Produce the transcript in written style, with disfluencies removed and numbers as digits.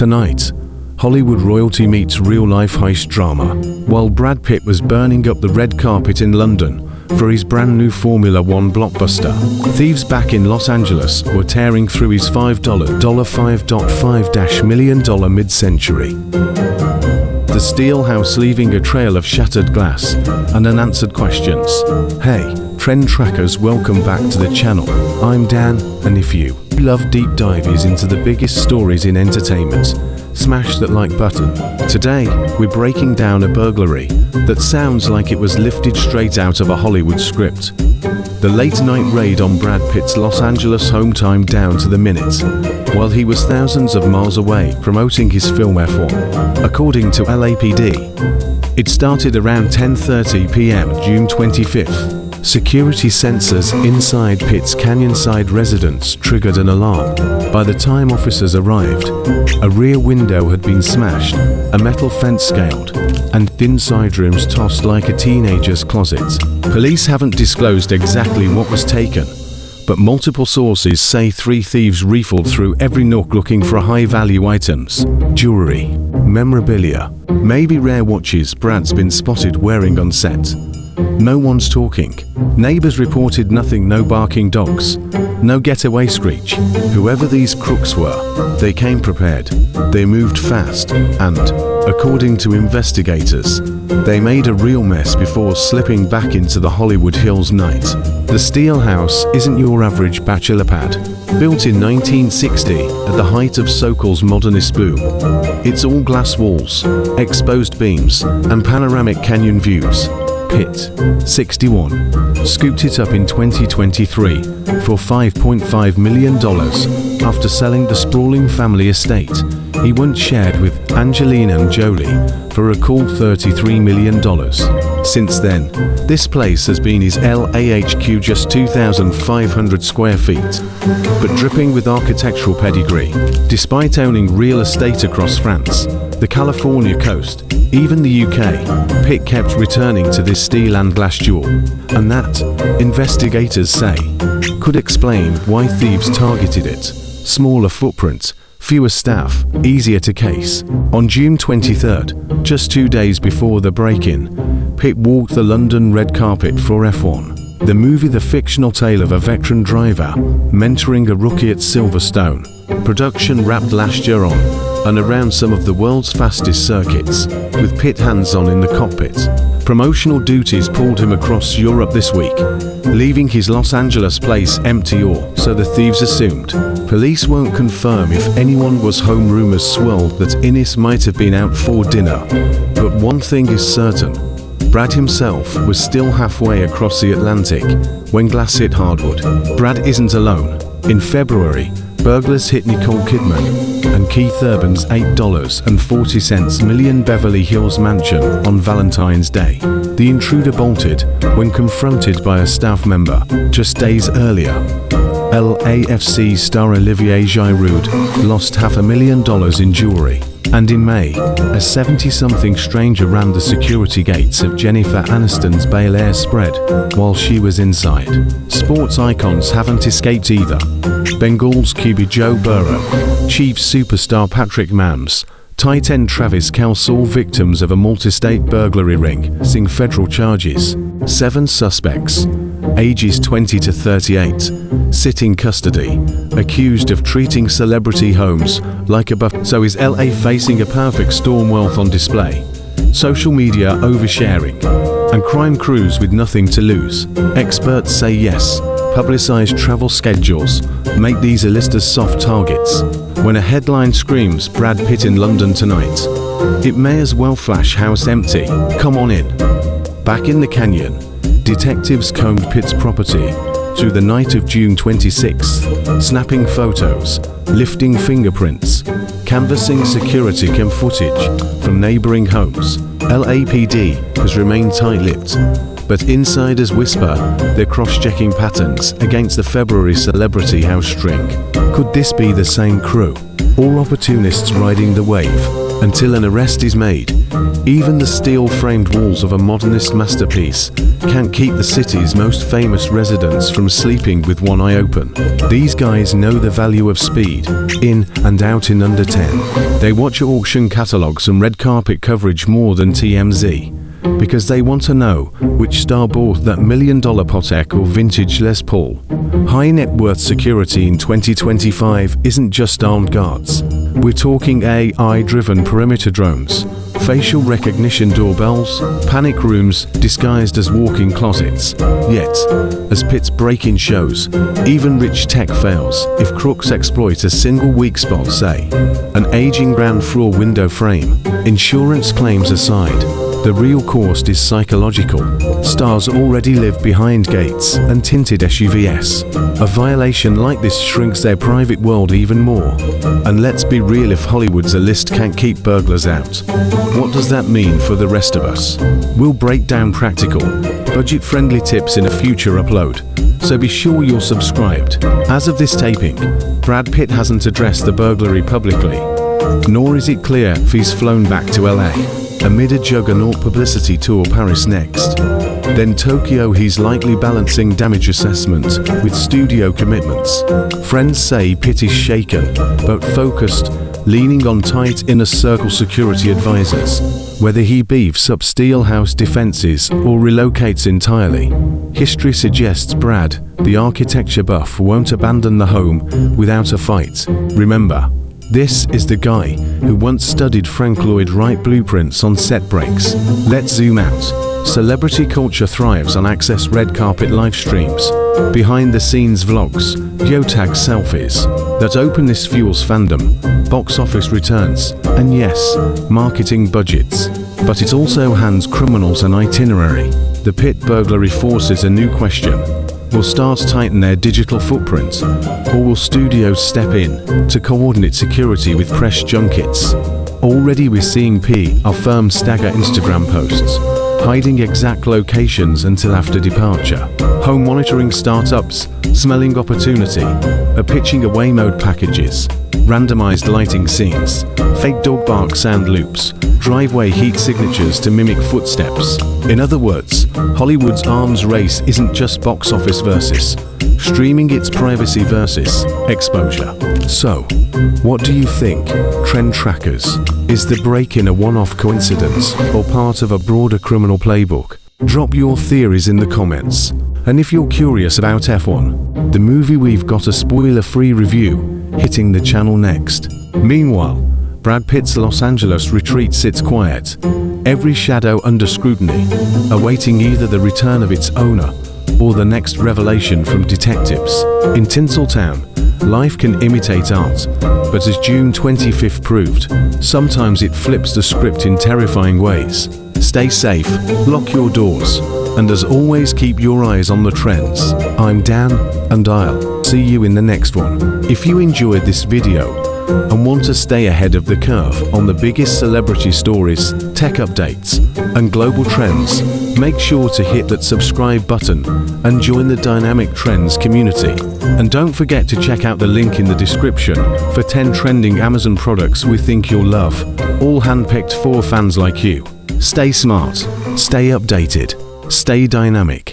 Tonight, Hollywood royalty meets real-life heist drama. While Brad Pitt was burning up the red carpet in London for his brand new Formula One blockbuster, thieves back in Los Angeles were tearing through his $5.5 million mid-century. The steel house leaving a trail of shattered glass and unanswered questions. Hey, trend trackers, welcome back to the channel. I'm Dan, and if you love deep dives into the biggest stories in entertainment, smash that like button. Today, we're breaking down a burglary that sounds like it was lifted straight out of a Hollywood script. The late-night raid on Brad Pitt's Los Angeles home timed down to the minute, while he was thousands of miles away promoting his film F1. According to LAPD, it started around 10:30 p.m. June 25th. Security sensors inside Pitt's Canyonside residence triggered an alarm. By the time officers arrived, a rear window had been smashed, a metal fence scaled, and inside rooms tossed like a teenager's closet. Police haven't disclosed exactly what was taken, but multiple sources say 3 thieves rifled through every nook looking for high-value items, jewelry, memorabilia, maybe rare watches Brad's been spotted wearing on set. No one's talking. Neighbors reported nothing, no barking dogs, no getaway screech. Whoever these crooks were, they came prepared. They moved fast, and, according to investigators, they made a real mess before slipping back into the Hollywood Hills night. The steel house isn't your average bachelor pad. Built in 1960 at the height of Sokol's modernist boom, it's all glass walls, exposed beams, and panoramic canyon views. Pitt, 61, scooped it up in 2023 for $5.5 million after selling the sprawling family estate he once shared with Angelina Jolie for a cool $33 million. Since then, this place has been his LAHQ, just 2,500 square feet, but dripping with architectural pedigree. Despite owning real estate across France, the California coast, even the UK, Pitt kept returning to this steel and glass jewel, and that, investigators say, could explain why thieves targeted it. Smaller footprint, fewer staff, easier to case. On June 23rd, just 2 days before the break-in, Pitt walked the London red carpet for F1. The movie, the fictional tale of a veteran driver mentoring a rookie at Silverstone. Production wrapped last year on and around some of the world's fastest circuits, with Pitt hands-on in the cockpit. Promotional duties pulled him across Europe this week, leaving his Los Angeles place empty, or so the thieves assumed. Police won't confirm if anyone was home. Rumors swirled that Innes might have been out for dinner, but one thing is certain: Brad himself was still halfway across the Atlantic when glass hit hardwood. Brad isn't alone. In February, burglars hit Nicole Kidman and Keith Urban's $8.40 million Beverly Hills mansion on Valentine's Day. The intruder bolted when confronted by a staff member. Just days earlier, LAFC star Olivier Giroud lost $500,000 in jewelry. And in May, a 70-something stranger ran the security gates of Jennifer Aniston's Bel Air spread while she was inside. Sports icons haven't escaped either. Bengals QB Joe Burrow, Chiefs superstar Patrick Mahomes, tight end Travis Kelce, all victims of a multi-state burglary ring, facing federal charges. 7 suspects, ages 20 to 38, sit in custody, accused of treating celebrity homes like a buffet. So is LA facing a perfect storm? Wealth on display, social media oversharing, and crime crews with nothing to lose. Experts say yes, publicized travel schedules make these A-listers soft targets. When a headline screams Brad Pitt in London tonight, it may as well flash house empty. Come on in. Back in the canyon, detectives combed Pitt's property through the night of June 26th, snapping photos, lifting fingerprints, canvassing security cam footage from neighboring homes. LAPD has remained tight-lipped, but insiders whisper they're cross-checking patterns against the February celebrity house string. Could this be the same crew, or opportunists riding the wave? until an arrest is made. Even the steel-framed walls of a modernist masterpiece can't keep the city's most famous residents from sleeping with one eye open. These guys know the value of speed, in and out in under 10. They watch auction catalogs and red carpet coverage more than TMZ, because they want to know which star bought that $1 million Patek or vintage Les Paul. High net worth security in 2025 isn't just armed guards. We're talking AI-driven perimeter drones, facial recognition doorbells, panic rooms disguised as walk-in closets. Yet, as Pitt's break-in shows, even rich tech fails if crooks exploit a single weak spot, say an aging ground floor window frame. Insurance claims aside, the real cost is psychological. Stars already live behind gates and tinted SUVs. A violation like this shrinks their private world even more. And let's be real, if Hollywood's a list can't keep burglars out, what does that mean for the rest of us? We'll break down practical, budget-friendly tips in a future upload, so be sure you're subscribed. As of this taping, Brad Pitt hasn't addressed the burglary publicly, nor is it clear if he's flown back to LA. Amid a juggernaut publicity tour, Paris next, then Tokyo. He's likely balancing damage assessment with studio commitments. Friends say Pitt is shaken, but focused, leaning on tight inner circle security advisors, whether he beefs up Steelhouse defenses or relocates entirely. History suggests Brad, the architecture buff, won't abandon the home without a fight. Remember, this is the guy who once studied Frank Lloyd Wright blueprints on set breaks. Let's zoom out. Celebrity culture thrives on access red carpet live streams, behind-the-scenes vlogs, geotag selfies. That openness fuels fandom, box office returns, and yes, marketing budgets. But it also hands criminals an itinerary. The Pitt burglary forces a new question. Will stars tighten their digital footprint, or will studios step in to coordinate security with press junkets? Already we're seeing our firm stagger Instagram posts, hiding exact locations until after departure. Home monitoring startups, smelling opportunity, are pitching away mode packages, randomized lighting scenes, fake dog bark sound loops, driveway heat signatures to mimic footsteps. In other words, Hollywood's arms race isn't just box office versus streaming, it's privacy versus exposure. So, what do you think, trend trackers? Is the break-in a one-off coincidence or part of a broader criminal playbook? Drop your theories in the comments. And if you're curious about F1, the movie, we've got a spoiler-free review hitting the channel next. Meanwhile, Brad Pitt's Los Angeles retreat sits quiet, every shadow under scrutiny, awaiting either the return of its owner or the next revelation from detectives. In Tinseltown, life can imitate art, but as June 25th proved, sometimes it flips the script in terrifying ways. Stay safe, lock your doors, and as always, keep your eyes on the trends. I'm Dan, and I'll see you in the next one. If you enjoyed this video and want to stay ahead of the curve on the biggest celebrity stories, tech updates, and global trends, make sure to hit that subscribe button and join the Dynamic Trends community. And don't forget to check out the link in the description for 10 trending Amazon products we think you'll love, all handpicked for fans like you. Stay smart, stay updated, stay dynamic.